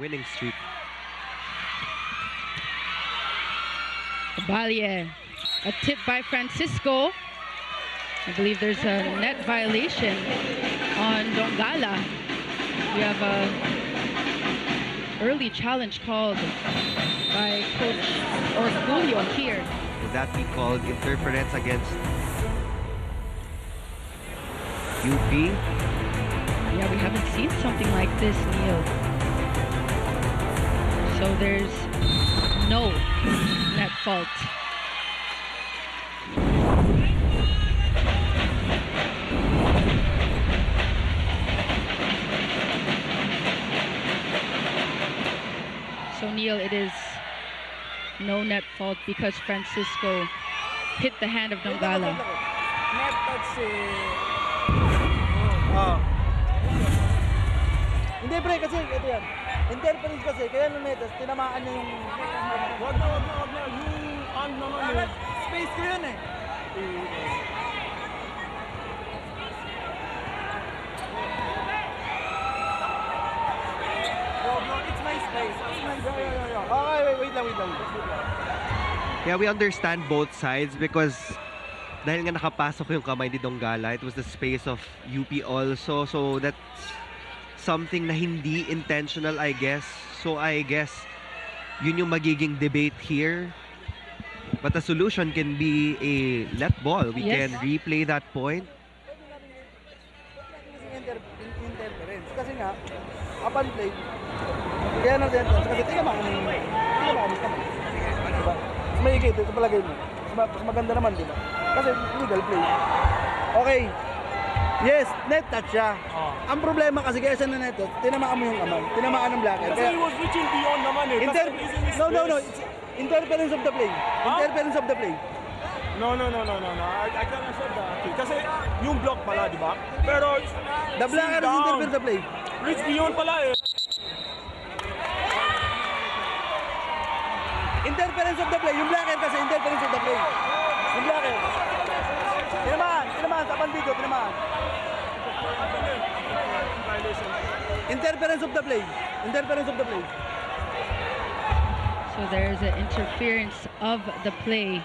winning streak. Balye, a tip by Francisco. I believe there's a net violation on Dongala. We have a early challenge called by Coach Orgulio here. Would that be called interference against UP? Yeah, we haven't seen something like this, Neil. So there's no net fault. So Neil, it is no net fault because Francisco hit the hand of Dongala. Net touch Hindi pre, kasi ito yan. Interference kasi, kaya nung netas, tinamaan niya yung... Wag na. Yung hand naman yun. Space ko yun eh. It's my space. Okay, wait lang. Yeah, we understand both sides because dahil nga nakapasok yung kamay ni Dongala, it was the space of UP also. So that's something na hindi intentional, I guess. So I guess yun yung magiging debate here. But the solution can be a let ball. We Yes. can replay that point. Interference. Kasi nga, upon play, kaya natin ito. Kasi tinamaan yung kamay. Diba? Mas mahigit, ito palagay mo. Mas maganda naman, diba? Kasi legal play. Okay. Yes, net touch siya. Ang problema kasi kaya siya na net touch, tinamaan mo yung kamay. Tinamaan ng blacker. Kasi he was reaching beyond naman eh. No. It's interference of the play. Interference of the play. No. I can't accept that. Kasi yung block pala, di ba? Pero The blacker is interference of the play. reach beyond pala eh. Interference of the play. Yung blacker kasi interference of the play. Yung blacker. Tinamaan. Tapan dito, tinamaan. Interference of the play. Interference of the play. So there's an interference of the play